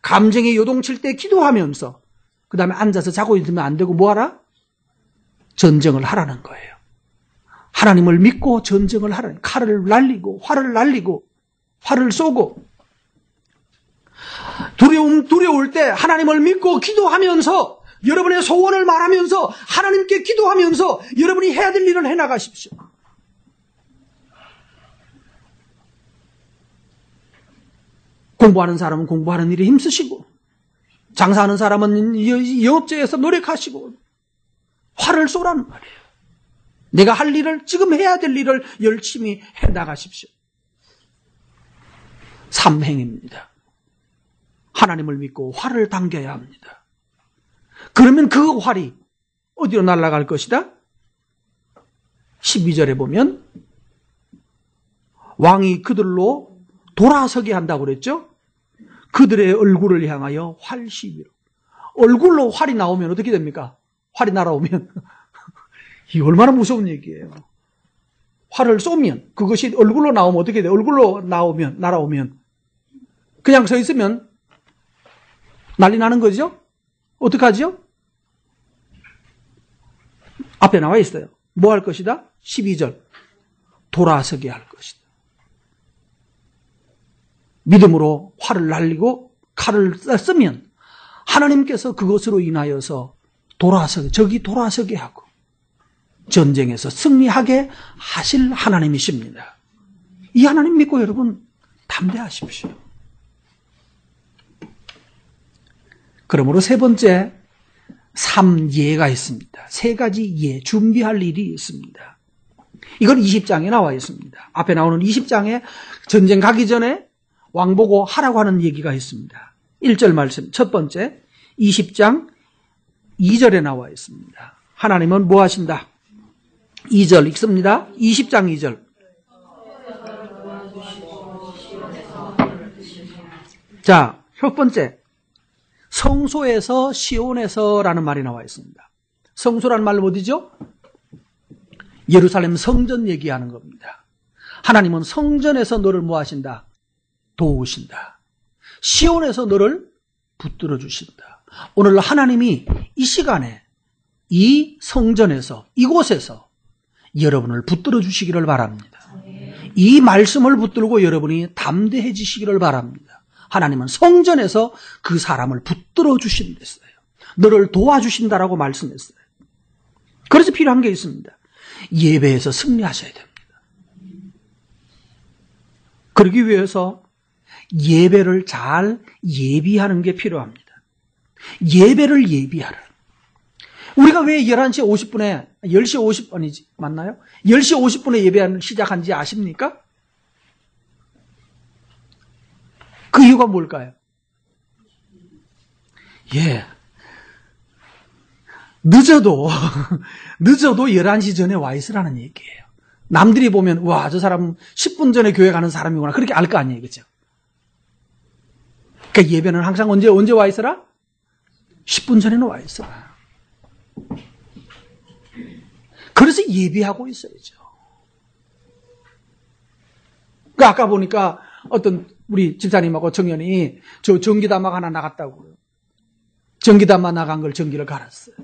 감정이 요동칠 때 기도하면서 그 다음에 앉아서 자고 있으면 안 되고 뭐하라? 전쟁을 하라는 거예요. 하나님을 믿고 전쟁을 하라는 칼을 날리고 활을 쏘고 두려울 때 하나님을 믿고 기도하면서 여러분의 소원을 말하면서 하나님께 기도하면서 여러분이 해야 될 일을 해나가십시오. 공부하는 사람은 공부하는 일에 힘쓰시고 장사하는 사람은 영업제에서 노력하시고 활을 쏘라는 말이에요. 내가 할 일을 지금 해야 될 일을 열심히 해나가십시오. 삼행입니다. 하나님을 믿고 활을 당겨야 합니다. 그러면 그 활이 어디로 날아갈 것이다? 12절에 보면 왕이 그들로 돌아서게 한다고 그랬죠? 그들의 얼굴을 향하여 활시위로. 얼굴로 활이 나오면 어떻게 됩니까? 활이 날아오면 이 얼마나 무서운 얘기예요. 활을 쏘면 그것이 얼굴로 나오면 어떻게 돼요? 얼굴로 날아오면 그냥 서 있으면 난리 나는 거죠? 어떡하죠? 앞에 나와 있어요. 뭐 할 것이다? 12절. 돌아서게 할 것이다. 믿음으로 활을 날리고 칼을 쓰면 하나님께서 그것으로 인하여서 적이 돌아서게 하고 전쟁에서 승리하게 하실 하나님이십니다. 이 하나님 믿고 여러분 담대하십시오. 그러므로 세 번째 3예가 있습니다. 3가지 예, 준비할 일이 있습니다. 이건 20장에 나와 있습니다. 앞에 나오는 20장에 전쟁 가기 전에 왕 보고 하라고 하는 얘기가 있습니다. 1절 말씀, 첫 번째 20장 2절에 나와 있습니다. 하나님은 뭐 하신다? 2절 읽습니다. 20장 2절. 자, 첫 번째 성소에서 시온에서라는 말이 나와 있습니다. 성소라는 말은 어디죠? 예루살렘 성전 얘기하는 겁니다. 하나님은 성전에서 너를 뭐 하신다? 도우신다. 시온에서 너를 붙들어 주신다. 오늘 하나님이 이 시간에 이 성전에서 이곳에서 여러분을 붙들어 주시기를 바랍니다. 이 말씀을 붙들고 여러분이 담대해지시기를 바랍니다. 하나님은 성전에서 그 사람을 붙들어 주신댔어요. 너를 도와주신다라고 말씀했어요. 그래서 필요한 게 있습니다. 예배에서 승리하셔야 됩니다. 그러기 위해서 예배를 잘 예비하는 게 필요합니다. 예배를 예비하라. 우리가 왜 11시 50분에 10시 50분이지 맞나요? 10시 50분에 예배를 시작한지 아십니까? 그 이유가 뭘까요? 예. 늦어도 11시 전에 와 있으라는 얘기예요. 남들이 보면 와, 저 사람은 10분 전에 교회 가는 사람이구나. 그렇게 알 거 아니에요. 그렇죠? 그러니까 예배는 항상 언제 와 있어라? 10분 전에는 와 있어라. 그래서 예비하고 있어야죠. 그러니까 아까 보니까 어떤 우리 집사님하고 청년이 저 전기담화가 하나 나갔다고요. 전기담화 나간 걸 전기를 갈았어요.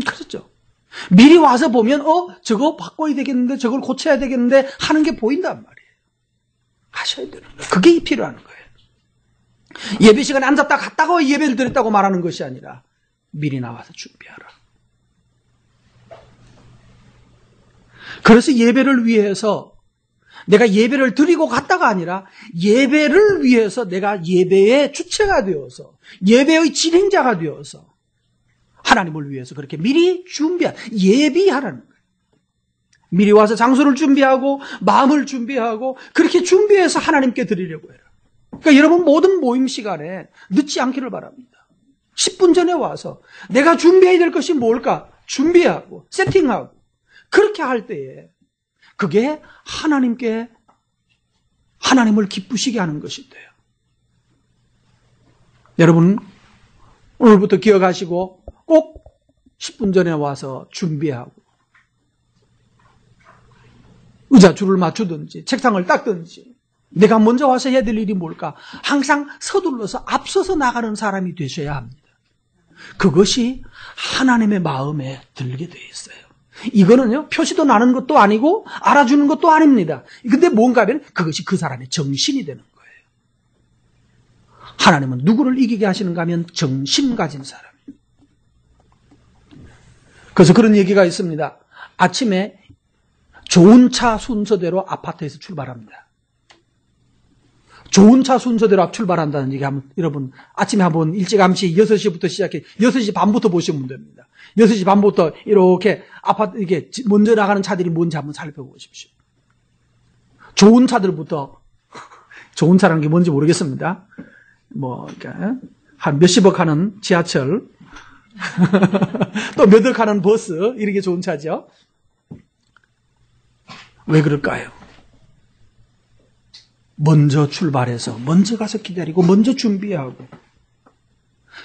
그렇죠. 미리 와서 보면 저거 바꿔야 되겠는데 저걸 고쳐야 되겠는데 하는 게 보인단 말이에요. 하셔야 되는 거예요. 그게 필요한 거예요. 예배 시간에 앉았다 갔다가 예배를 드렸다고 말하는 것이 아니라 미리 나와서 준비하라. 그래서 예배를 위해서 내가 예배를 드리고 갔다가 아니라 예배를 위해서 내가 예배의 주체가 되어서 예배의 진행자가 되어서 하나님을 위해서 그렇게 미리 예비하라는 거예요. 미리 와서 장소를 준비하고 마음을 준비하고 그렇게 준비해서 하나님께 드리려고 해라. 그러니까 여러분 모든 모임 시간에 늦지 않기를 바랍니다. 10분 전에 와서 내가 준비해야 될 것이 뭘까? 준비하고 세팅하고 그렇게 할 때에 그게 하나님을 기쁘시게 하는 것이 돼요. 여러분 오늘부터 기억하시고 꼭 10분 전에 와서 준비하고 의자 줄을 맞추든지 책상을 닦든지 내가 먼저 와서 해야 될 일이 뭘까? 항상 서둘러서 앞서서 나가는 사람이 되셔야 합니다. 그것이 하나님의 마음에 들게 돼 있어요. 이거는요, 표시도 나는 것도 아니고 알아주는 것도 아닙니다. 근데 뭔가 하면 그것이 그 사람의 정신이 되는 거예요. 하나님은 누구를 이기게 하시는가 하면 정신 가진 사람. 그래서 그런 얘기가 있습니다. 아침에 좋은 차 순서대로 아파트에서 출발합니다. 좋은 차 순서대로 출발한다는 얘기 하면 여러분 아침에 한번 일찌감치 6시부터 시작해 6시 반부터 보시면 됩니다. 6시 반부터 이렇게 아파트 이렇게 먼저 나가는 차들이 뭔지 한번 살펴보십시오. 좋은 차들부터 좋은 차라는 게 뭔지 모르겠습니다. 뭐 한 몇십억 하는 지하철 또 몇억 하는 버스 이렇게 좋은 차죠. 왜 그럴까요? 먼저 출발해서 먼저 가서 기다리고 먼저 준비하고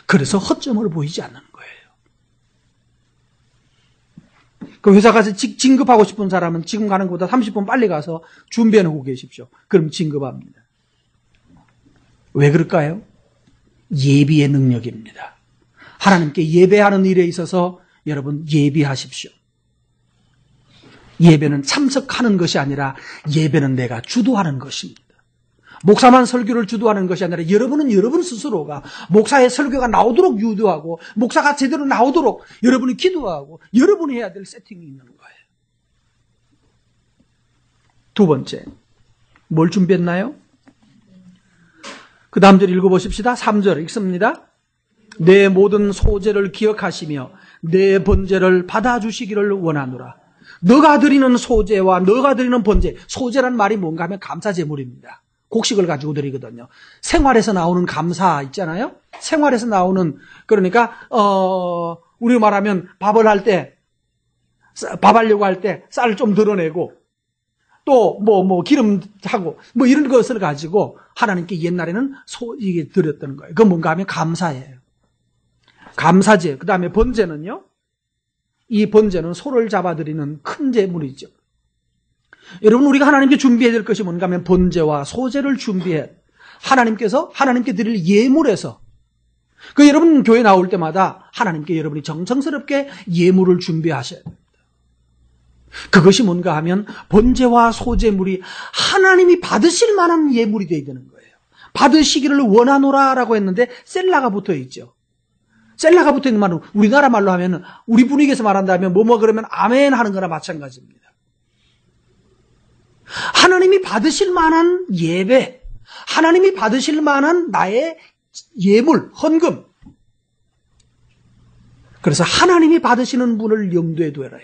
그래서 허점을 보이지 않는 거예요. 그 회사 가서 진급하고 싶은 사람은 지금 가는 것보다 30분 빨리 가서 준비해놓고 계십시오. 그럼 진급합니다. 왜 그럴까요? 예비의 능력입니다. 하나님께 예배하는 일에 있어서 여러분 예비하십시오. 예배는 참석하는 것이 아니라 예배는 내가 주도하는 것입니다. 목사만 설교를 주도하는 것이 아니라 여러분은 여러분 스스로가 목사의 설교가 나오도록 유도하고 목사가 제대로 나오도록 여러분이 기도하고 여러분이 해야 될 세팅이 있는 거예요. 두 번째, 뭘 준비했나요? 그 다음 절 읽어보십시다. 3절 읽습니다. 내 모든 소재를 기억하시며 내 번제를 받아주시기를 원하노라. 너가 드리는 소재와 너가 드리는 번제, 소재란 말이 뭔가 하면 감사제물입니다. 곡식을 가지고 드리거든요. 생활에서 나오는 감사 있잖아요. 생활에서 나오는, 그러니까 우리 말하면 밥을 할 때, 밥 하려고 할 때 쌀 좀 드러내고 또 기름하고 이런 것을 가지고 하나님께 옛날에는 이게 드렸던 거예요. 그건 뭔가 하면 감사예요. 감사제. 그 다음에 번제는요. 이 번제는 소를 잡아드리는 큰 제물이죠. 여러분, 우리가 하나님께 준비해야 될 것이 뭔가 하면 번제와 소제를 준비해. 하나님께서 하나님께 드릴 예물에서 여러분 교회 나올 때마다 하나님께 여러분이 정성스럽게 예물을 준비하셔야 됩니다. 그것이 뭔가 하면 번제와 소제물이 하나님이 받으실 만한 예물이 되어야 되는 거예요. 받으시기를 원하노라라고 했는데 셀라가 붙어 있죠. 셀라가 붙어 있는 말은 우리나라 말로 하면, 우리 분위기에서 말한다면 그러면 아멘 하는 거나 마찬가지입니다. 하나님이 받으실 만한 예배, 하나님이 받으실 만한 나의 예물, 헌금. 그래서 하나님이 받으시는 분을 염두에 두어라.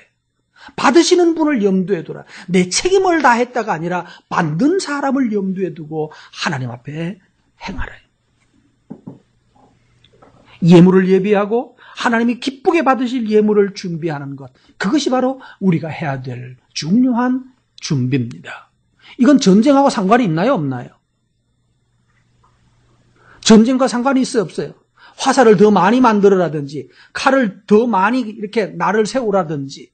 받으시는 분을 염두에 두라. 내 책임을 다했다가 아니라 받는 사람을 염두에 두고 하나님 앞에 행하라. 예물을 예비하고 하나님이 기쁘게 받으실 예물을 준비하는 것, 그것이 바로 우리가 해야 될 중요한 준비입니다. 이건 전쟁하고 상관이 있나요? 없나요? 전쟁과 상관이 있어요? 없어요? 화살을 더 많이 만들어라든지 칼을 더 많이 이렇게 날을 세우라든지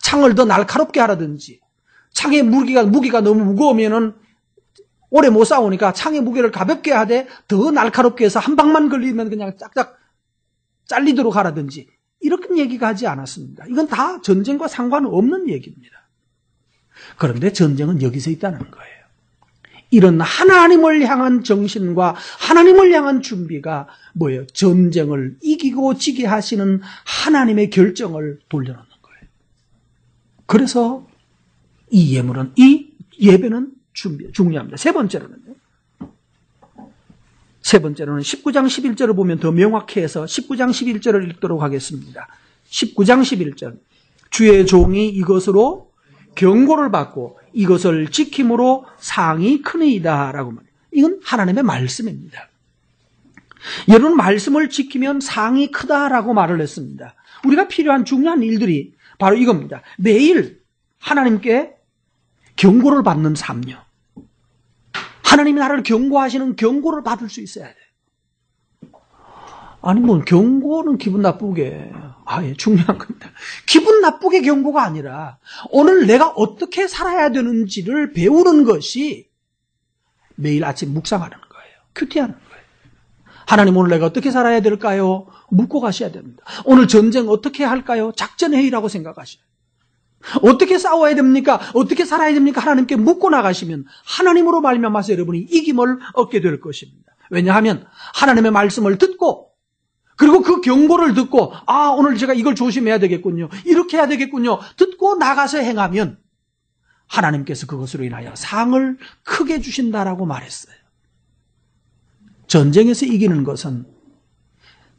창을 더 날카롭게 하라든지, 창의 무기가 너무 무거우면은 오래 못 싸우니까 창의 무게를 가볍게 하되 더 날카롭게 해서 한 방만 걸리면 그냥 짝짝 잘리도록 하라든지, 이렇게 얘기가 하지 않았습니다. 이건 다 전쟁과 상관없는 얘기입니다. 그런데 전쟁은 여기서 있다는 거예요. 이런 하나님을 향한 정신과 하나님을 향한 준비가 뭐예요? 전쟁을 이기고 지게 하시는 하나님의 결정을 돌려놓는 거예요. 그래서 이 예배는 중요합니다. 세 번째로는 19장 11절을 보면 더 명확히 해서 19장 11절을 읽도록 하겠습니다. 19장 11절. 주의 종이 이것으로 경고를 받고 이것을 지킴으로 상이 크니이다 라고 말해요. 이건 하나님의 말씀입니다. 여러분, 말씀을 지키면 상이 크다라고 말을 했습니다. 우리가 필요한 중요한 일들이 바로 이겁니다. 매일 하나님께 경고를 받는 삶요. 하나님이 나를 경고하시는 경고를 받을 수 있어야 돼요. 아니, 경고는 기분 나쁘게. 예, 중요한 겁니다. 기분 나쁘게 경고가 아니라 오늘 내가 어떻게 살아야 되는지를 배우는 것이 매일 아침 묵상하는 거예요. 큐티하는 거예요. 하나님, 오늘 내가 어떻게 살아야 될까요? 묻고 가셔야 됩니다. 오늘 전쟁 어떻게 할까요? 작전회의라고 생각하셔요. 어떻게 싸워야 됩니까? 어떻게 살아야 됩니까? 하나님께 묻고 나가시면 하나님으로 말미암아서 여러분이 이김을 얻게 될 것입니다. 왜냐하면 하나님의 말씀을 듣고, 그리고 그 경고를 듣고, 오늘 제가 이걸 조심해야 되겠군요, 이렇게 해야 되겠군요, 듣고 나가서 행하면 하나님께서 그것으로 인하여 상을 크게 주신다라고 말했어요. 전쟁에서 이기는 것은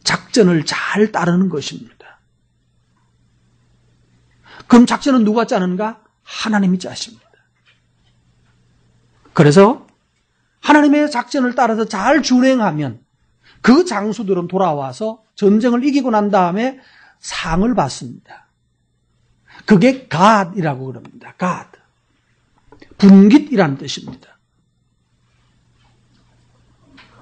작전을 잘 따르는 것입니다. 그럼 작전은 누가 짜는가? 하나님이 짜십니다. 그래서 하나님의 작전을 따라서 잘 준행하면 그 장수들은 돌아와서 전쟁을 이기고 난 다음에 상을 받습니다. 그게 God이라고 그럽니다. God. 분깃이라는 뜻입니다.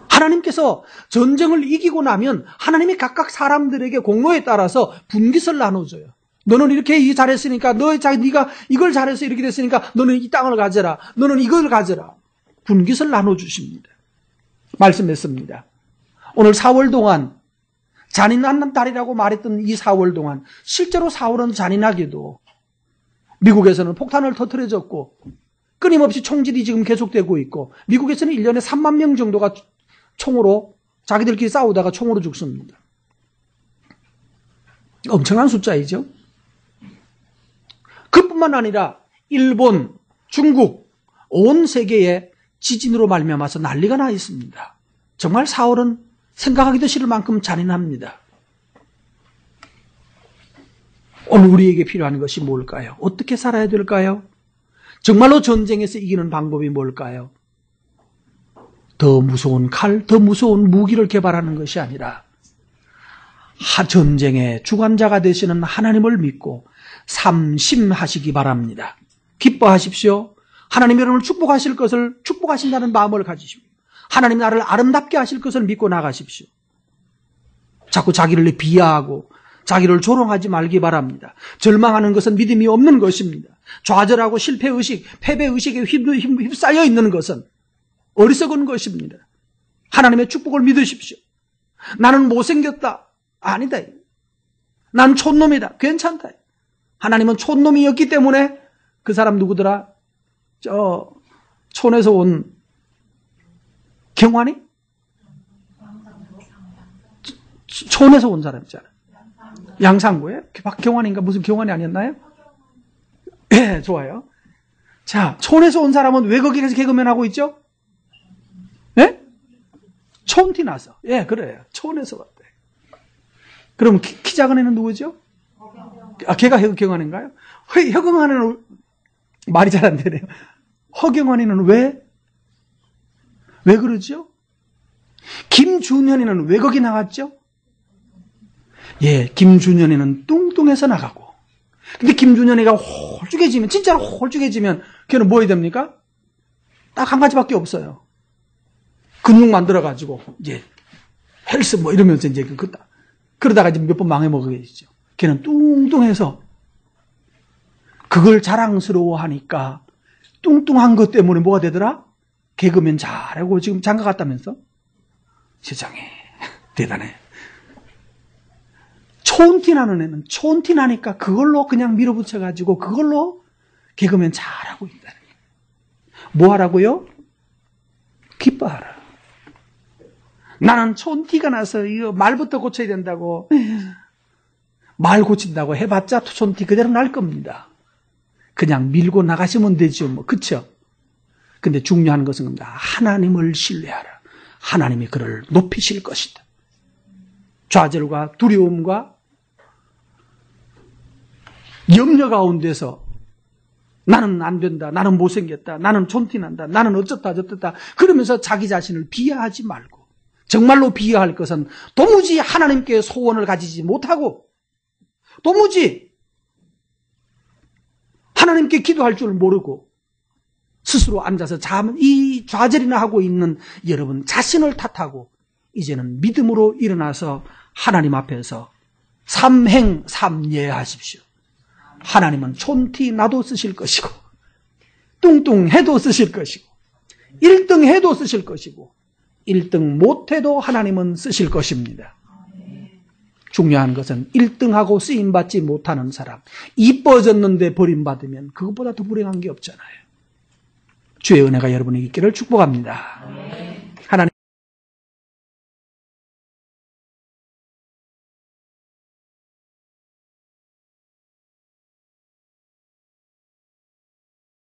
하나님께서 전쟁을 이기고 나면 하나님이 각각 사람들에게 공로에 따라서 분깃을 나눠줘요. 너는 이렇게 잘했으니까, 네가 이걸 잘해서 이렇게 됐으니까 너는 이 땅을 가져라. 너는 이걸 가져라. 분깃을 나눠주십니다. 말씀했습니다. 오늘 4월 동안 잔인한 달이라고 말했던 이 4월 동안 실제로 4월은 잔인하게도 미국에서는 폭탄을 터뜨려졌고 끊임없이 총질이 지금 계속되고 있고, 미국에서는 1년에 3만 명 정도가 총으로 자기들끼리 싸우다가 총으로 죽습니다. 엄청난 숫자이죠. 그뿐만 아니라 일본, 중국, 온 세계에 지진으로 말미암아서 난리가 나 있습니다. 정말 4월은 생각하기도 싫을 만큼 잔인합니다. 오늘 우리에게 필요한 것이 뭘까요? 어떻게 살아야 될까요? 정말로 전쟁에서 이기는 방법이 뭘까요? 더 무서운 칼, 더 무서운 무기를 개발하는 것이 아니라 전쟁의 주관자가 되시는 하나님을 믿고 삼심하시기 바랍니다. 기뻐하십시오. 하나님 여러분을 축복하실 것을 축복하신다는 마음을 가지십시오. 하나님 나를 아름답게 하실 것을 믿고 나가십시오. 자꾸 자기를 비하하고 자기를 조롱하지 말기 바랍니다. 절망하는 것은 믿음이 없는 것입니다. 좌절하고 실패의식, 패배의식에 휩싸여 있는 것은 어리석은 것입니다. 하나님의 축복을 믿으십시오. 나는 못생겼다. 아니다. 난 촌놈이다. 괜찮다. 하나님은 촌놈이었기 때문에 그 사람 누구더라? 촌에서 온 경환이? 촌에서 온 사람 있잖아요. 양상구에? 박경환인가 무슨 경환이 아니었나요? 예, 좋아요. 자, 촌에서 온 사람은 왜 거기 가서 개그맨 하고 있죠? 예? 촌티 나서. 예, 그래요. 촌에서 왔대. 그럼 키 작은 애는 누구죠? 걔가 허경환인가요? 허경환은 말이 잘 안 되네요. 허경환이는 왜 그러죠? 김준현이는 왜 거기 나갔죠? 예, 김준현이는 뚱뚱해서 나가고. 근데 김준현이가 홀쭉해지면, 진짜로 홀쭉해지면, 걔는 뭐 해야 됩니까? 딱 한 가지밖에 없어요. 근육 만들어가지고, 이제, 헬스 뭐 이러면서 이제, 그러다가 이제 몇 번 망해먹게 되죠. 걔는 뚱뚱해서, 그걸 자랑스러워 하니까, 뚱뚱한 것 때문에 뭐가 되더라? 개그맨 잘하고 지금 장가 갔다면서? 세상에, 대단해. 촌티 나는 애는 촌티 나니까 그걸로 그냥 밀어붙여가지고 그걸로 개그맨 잘하고 있다는 거예요. 뭐 하라고요? 기뻐하라. 나는 촌티가 나서 이거 말부터 고쳐야 된다고 말 고친다고 해봤자 촌티 그대로 날 겁니다. 그냥 밀고 나가시면 되죠. 뭐 그쵸? 근데 중요한 것은 하나님을 신뢰하라. 하나님이 그를 높이실 것이다. 좌절과 두려움과 염려 가운데서 나는 안 된다, 나는 못생겼다, 나는 촌티난다, 나는 어쩌다 저쩌다 그러면서 자기 자신을 비하하지 말고 정말로 비하할 것은 도무지 하나님께 소원을 가지지 못하고 도무지 하나님께 기도할 줄 모르고 스스로 앉아서 이 좌절이나 하고 있는 여러분 자신을 탓하고 이제는 믿음으로 일어나서 하나님 앞에서 삼행삼예하십시오. 하나님은 촌티 나도 쓰실 것이고 뚱뚱해도 쓰실 것이고 1등해도 쓰실 것이고 1등 못해도 하나님은 쓰실 것입니다. 중요한 것은 1등하고 쓰임받지 못하는 사람, 이뻐졌는데 버림받으면 그것보다 더 불행한 게 없잖아요. 주의 은혜가 여러분에게 있기를 축복합니다.